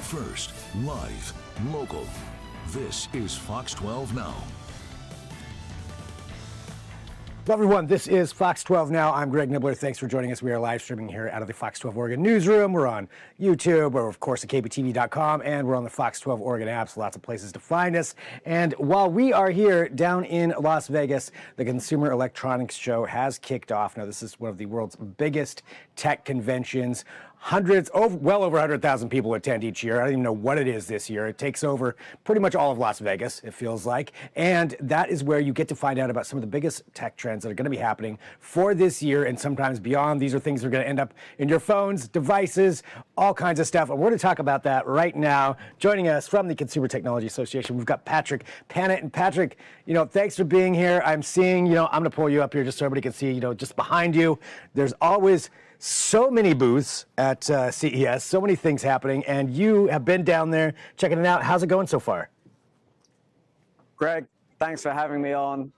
First, live, local. This is Fox 12 Now. Hello everyone, this is Fox 12 Now. I'm Greg Nibler. Thanks for joining us. We are live streaming here out of the Fox 12 Oregon newsroom. We're on YouTube, or of course at KPTV.com, and we're on the Fox 12 Oregon app, so lots of places to find us. And while we are here down in Las Vegas, the Consumer Electronics Show has kicked off. Now, this is one of the world's biggest tech conventions. Well over 100,000 people attend each year. I don't even know what it is this year. It takes over pretty much all of Las Vegas, it feels like. And that is where you get to find out about some of the biggest tech trends that are going to be happening for this year and sometimes beyond. These are things that are going to end up in your phones, devices, all kinds of stuff. And we're going to talk about that right now. Joining us from the Consumer Technology Association, we've got Patrick Pannett. And Patrick, thanks for being here. I'm seeing, I'm going to pull you up here just so everybody can see, just behind you. There's always so many booths at CES, so many things happening, and you have been down there checking it out. How's it going so far? Greg, thanks for having me on.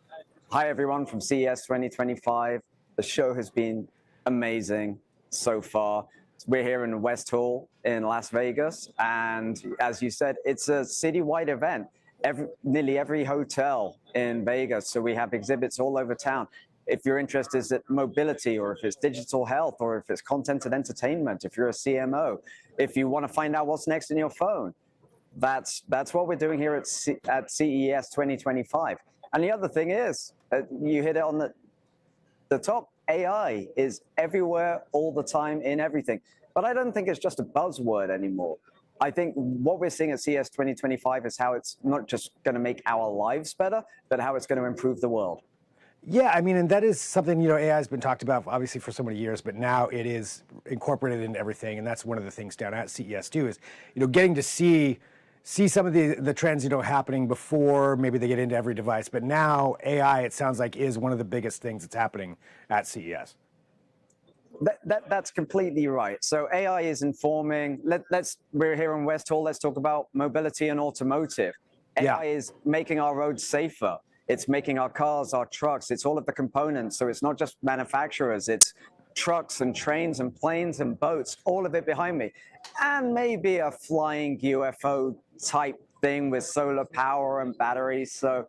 Hi, everyone from CES 2025. The show has been amazing so far. We're here in West Hall in Las Vegas, and as you said, it's a citywide event. Nearly every hotel in Vegas, so we have exhibits all over town. If you're interested in mobility, or if it's digital health, or if it's content and entertainment, if you're a CMO, if you want to find out what's next in your phone, that's what we're doing here at CES 2025. And the other thing is, you hit it on the top, AI is everywhere, all the time, in everything. But I don't think it's just a buzzword anymore. I think what we're seeing at CES 2025 is how it's not just going to make our lives better, but how it's going to improve the world. Yeah, and that is something, AI has been talked about obviously for so many years, but now it is incorporated into everything. And that's one of the things down at CES too, is, getting to see some of the trends, happening before maybe they get into every device. But now AI, it sounds like, is one of the biggest things that's happening at CES. That's completely right. So AI is informing, we're here in West Hall, let's talk about mobility and automotive. AI is making our roads safer. It's making our cars, our trucks, it's all of the components. So it's not just manufacturers, it's trucks and trains and planes and boats, all of it behind me. And maybe a flying UFO type thing with solar power and batteries. So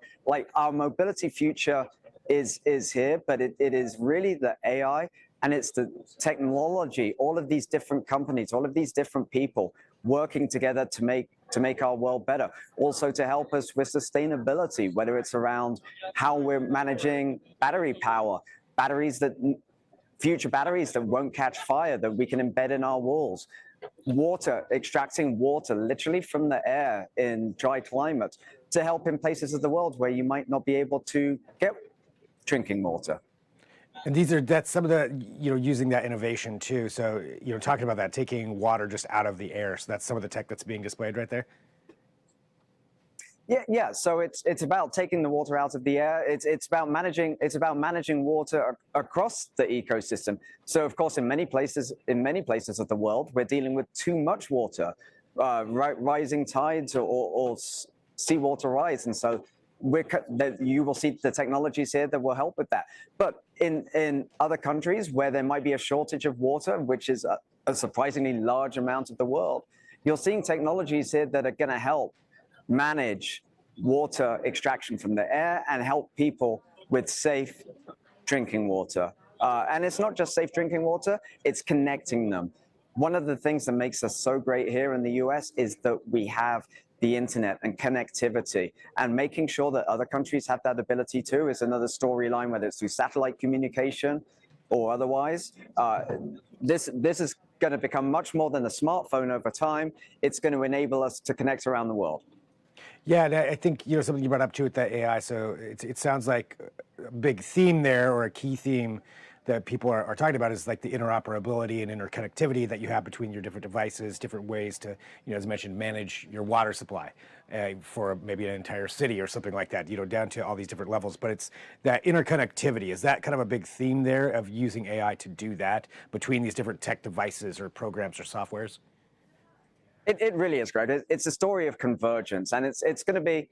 our mobility future is here, but it is really the AI, and it's the technology, all of these different companies, all of these different people working together to make our world better. Also to help us with sustainability, whether it's around how we're managing battery power, future batteries that won't catch fire, that we can embed in our walls. Water, extracting water literally from the air in dry climate to help in places of the world where you might not be able to get drinking water. And that's some of the, using that innovation too. So, talking about that, taking water just out of the air. So that's some of the tech that's being displayed right there. Yeah. So it's about taking the water out of the air. It's about managing water across the ecosystem. So of course, in many places of the world, we're dealing with too much water, rising tides or seawater rise, and so you will see the technologies here that will help with that. But in other countries where there might be a shortage of water, which is a surprisingly large amount of the world, you're seeing technologies here that are going to help manage water extraction from the air and help people with safe drinking water. And it's not just safe drinking water, it's connecting them. One of the things that makes us so great here in the US is that we have the internet and connectivity, and making sure that other countries have that ability too is another storyline, whether it's through satellite communication or otherwise. This is going to become much more than a smartphone over time. It's going to enable us to connect around the world. Yeah, and I think, something you brought up too with that AI, so it sounds like a big theme there, or a key theme that people are talking about, is like the interoperability and interconnectivity that you have between your different devices, different ways to, as mentioned, manage your water supply for maybe an entire city or something like that, down to all these different levels. But it's that interconnectivity. Is that kind of a big theme there of using AI to do that between these different tech devices or programs or softwares? It really is, Greg. It's a story of convergence, and it's going to be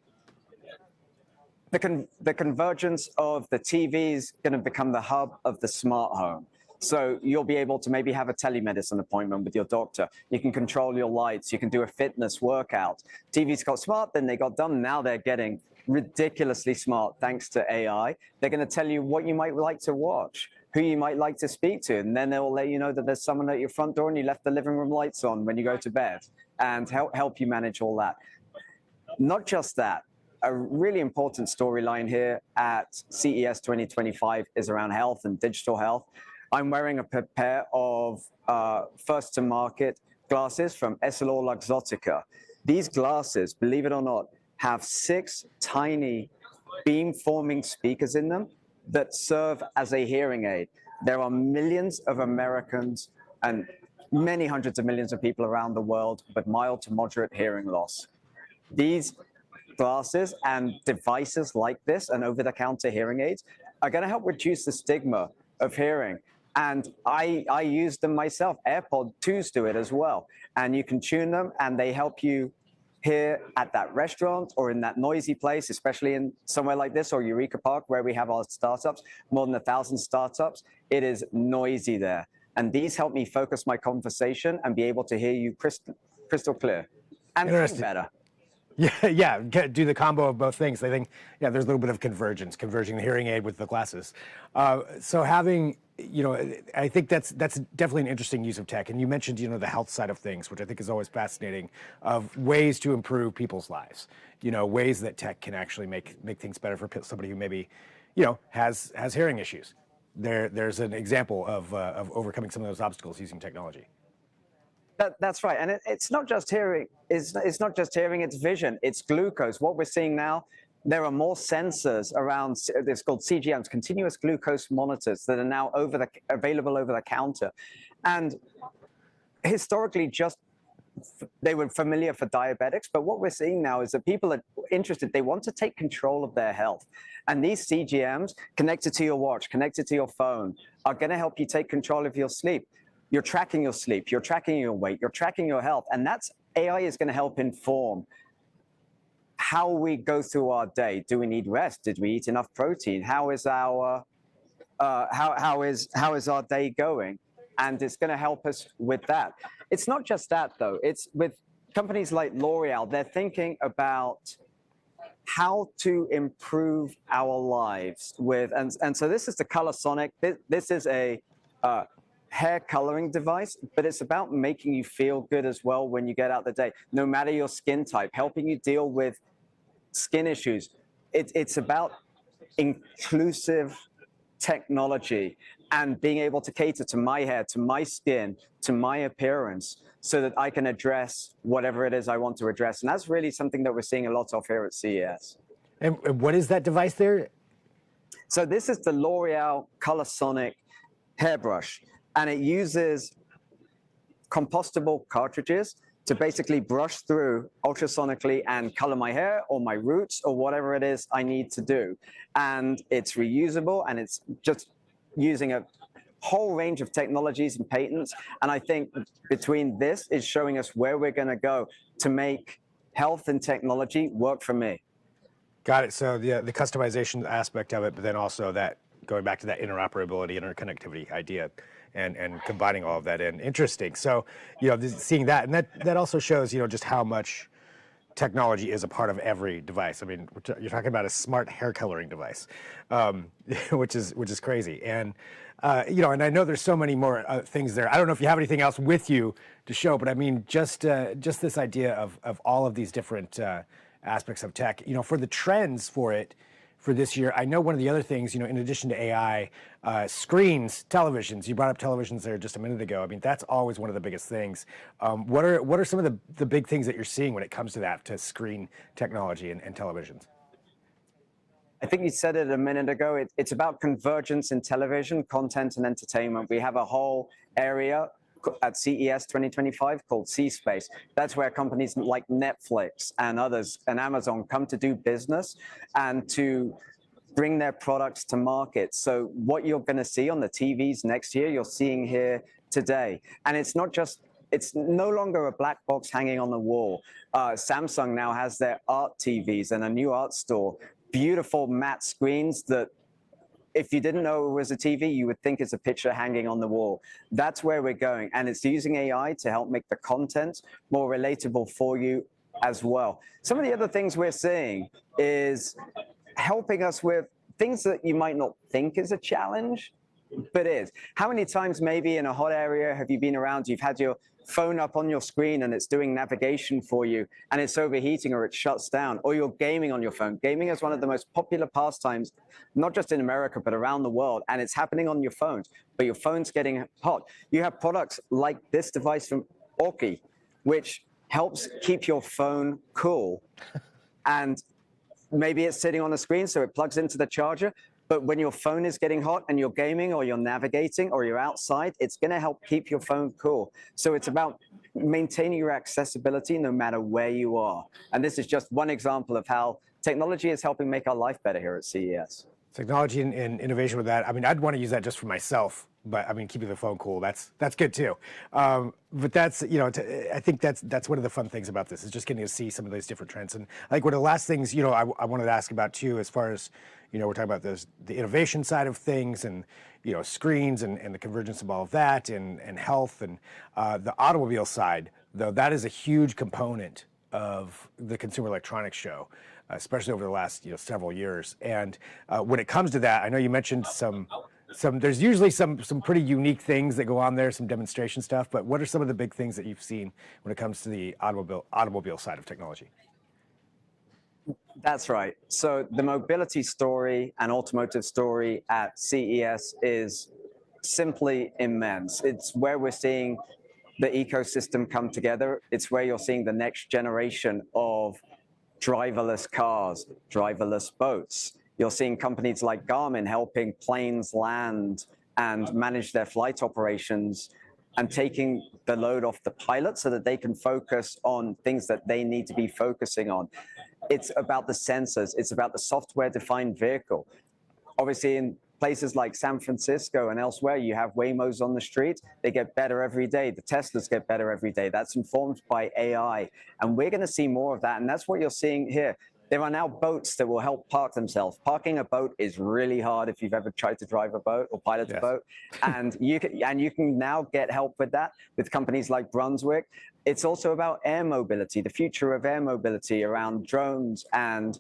the convergence of the TVs going to become the hub of the smart home. So you'll be able to maybe have a telemedicine appointment with your doctor. You can control your lights. You can do a fitness workout. TVs got smart, then they got dumb. Now they're getting ridiculously smart thanks to AI. They're going to tell you what you might like to watch, who you might like to speak to, and then they'll let you know that there's someone at your front door and you left the living room lights on when you go to bed, and help you manage all that. Not just that, a really important storyline here at CES 2025 is around health and digital health. I'm wearing a pair of first-to-market glasses from EssilorLuxottica. These glasses, believe it or not, have 6 tiny beam-forming speakers in them that serve as a hearing aid. There are millions of Americans and many hundreds of millions of people around the world with mild to moderate hearing loss. These glasses and devices like this and over-the-counter hearing aids are going to help reduce the stigma of hearing. And I use them myself. AirPod 2s do it as well. And you can tune them, and they help you hear at that restaurant or in that noisy place, especially in somewhere like this or Eureka Park, where we have our startups, more than 1,000 startups. It is noisy there. And these help me focus my conversation and be able to hear you crystal clear and think better. Yeah, do the combo of both things. I think, yeah, there's a little bit of converging the hearing aid with the glasses. So having, I think that's definitely an interesting use of tech. And you mentioned, the health side of things, which I think is always fascinating, of ways to improve people's lives. Ways that tech can actually make things better for somebody who maybe, has hearing issues. There's an example of overcoming some of those obstacles using technology. That's right, and it's not just hearing. It's not just hearing. It's vision. It's glucose. What we're seeing now, there are more sensors around. It's called CGMs, continuous glucose monitors, that are now available over the counter, and historically, they were familiar for diabetics. But what we're seeing now is that people are interested. They want to take control of their health, and these CGMs connected to your watch, connected to your phone, are going to help you take control of your sleep. You're tracking your sleep, you're tracking your weight, you're tracking your health, and AI is going to help inform how we go through our day. Do we need rest? Did we eat enough protein? How is our how is our day going? And it's going to help us with that. It's not just that though. It's with companies like L'Oreal. They're thinking about how to improve our lives with, and so this is the Color Sonic. This is a hair coloring device, but it's about making you feel good as well when you get out the day, no matter your skin type, helping you deal with skin issues. It's about inclusive technology and being able to cater to my hair, to my skin, to my appearance, so that I can address whatever it is I want to address. And that's really something that we're seeing a lot of here at CES. And what is that device there? So this is the L'Oreal Color Sonic hairbrush. And it uses compostable cartridges to basically brush through ultrasonically and color my hair or my roots or whatever it is I need to do. And it's reusable, and it's just using a whole range of technologies and patents. And I think between this is showing us where we're going to go to make health and technology work for me. Got it. So the customization aspect of it, but then also that going back to that interoperability, interconnectivity idea. And combining all of that in. Interesting. So, seeing that, and that also shows, just how much technology is a part of every device. I mean, you're talking about a smart hair coloring device, which is crazy. And, and I know there's so many more things there. I don't know if you have anything else with you to show, but I mean, just this idea of all of these different aspects of tech, for the trends for it, for this year. I know one of the other things, in addition to AI, screens, televisions. You brought up televisions there just a minute ago. I mean, that's always one of the biggest things. What are some of the big things that you're seeing when it comes to that, to screen technology and televisions? I think you said it a minute ago. It's about convergence in television, content, and entertainment. We have a whole area at CES 2025 called C-Space. That's where companies like Netflix and others and Amazon come to do business and to bring their products to market. So what you're going to see on the TVs next year, you're seeing here today. And it's no longer a black box hanging on the wall. Samsung now has their art TVs and a new art store, beautiful matte screens that if you didn't know it was a TV, you would think it's a picture hanging on the wall. That's where we're going. And it's using AI to help make the content more relatable for you as well. Some of the other things we're seeing is helping us with things that you might not think is a challenge, but is. How many times maybe in a hot area have you been around, you've had your phone up on your screen and it's doing navigation for you and it's overheating or it shuts down, or you're gaming on your phone. Gaming is one of the most popular pastimes, not just in America, but around the world, and it's happening on your phones, but your phone's getting hot. You have products like this device from Orki, which helps keep your phone cool. And maybe it's sitting on the screen, so it plugs into the charger. But when your phone is getting hot and you're gaming or you're navigating or you're outside, it's going to help keep your phone cool. So it's about maintaining your accessibility no matter where you are. And this is just one example of how technology is helping make our life better here at CES. Technology and innovation with that. I mean, I'd want to use that just for myself, but I mean, keeping the phone cool, that's good too. But that's, you know, I think that's one of the fun things about this, is just getting to see some of those different trends. And I think one of the last things, you know, I wanted to ask about too, as far as, you know, we're talking about the innovation side of things, and, you know, screens and the convergence of all of that, and health, and the automobile side, though, that is a huge component of the Consumer Electronics Show, especially over the last, you know, several years. And when it comes to that, I know you mentioned some there's usually some pretty unique things that go on there, some demonstration stuff, but what are some of the big things that you've seen when it comes to the automobile side of technology? That's right. So the mobility story and automotive story at CES is simply immense. It's where we're seeing the ecosystem come together. It's where you're seeing the next generation of driverless cars, driverless boats. You're seeing companies like Garmin helping planes land and manage their flight operations and taking the load off the pilot so that they can focus on things that they need to be focusing on. It's about the sensors. It's about the software-defined vehicle. Obviously, in places like San Francisco and elsewhere, you have Waymos on the street. They get better every day. The Teslas get better every day. That's informed by AI. And we're going to see more of that. And that's what you're seeing here. There are now boats that will help park themselves. Parking a boat is really hard if you've ever tried to drive a boat or pilot a boat. And you can now get help with that with companies like Brunswick. It's also about air mobility, the future of air mobility around drones and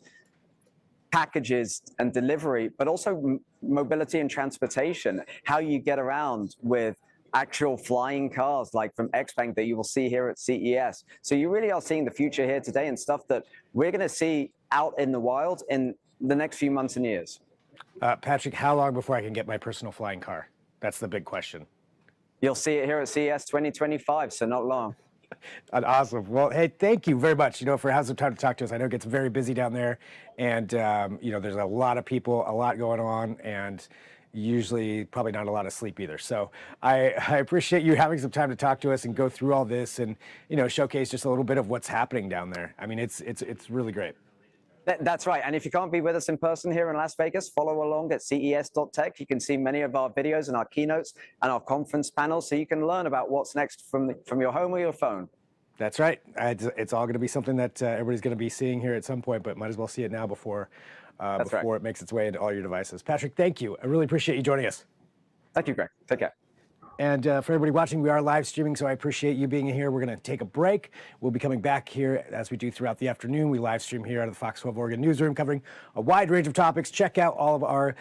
packages and delivery, but also mobility and transportation, how you get around with actual flying cars like from Xpeng that you will see here at CES. So you really are seeing the future here today, and stuff that we're going to see out in the wild in the next few months and years. Patrick, how long before I can get my personal flying car? That's the big question. You'll see it here at CES 2025, so not long. Awesome. Well, hey, thank you very much, you know, for having some time to talk to us. I know it gets very busy down there, and, you know, there's a lot of people, a lot going on, and usually probably not a lot of sleep either. So I appreciate you having some time to talk to us and go through all this and, you know, showcase just a little bit of what's happening down there. I mean, it's really great. That's right. And if you can't be with us in person here in Las Vegas, follow along at ces.tech. You can see many of our videos and our keynotes and our conference panels, so you can learn about what's next from your home or your phone. That's right. It's all going to be something that everybody's going to be seeing here at some point, but might as well see it now before it makes its way into all your devices. Patrick, thank you. I really appreciate you joining us. Thank you, Greg. Take care. And for everybody watching, we are live streaming, so I appreciate you being here. We're going to take a break. We'll be coming back here as we do throughout the afternoon. We live stream here out of the Fox 12 Oregon newsroom, covering a wide range of topics. Check out all of our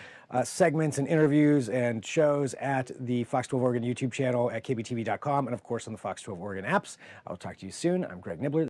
segments and interviews and shows at the Fox 12 Oregon YouTube channel at KPTV.com, and of course on the Fox 12 Oregon apps. I'll talk to you soon. I'm Greg Nibler.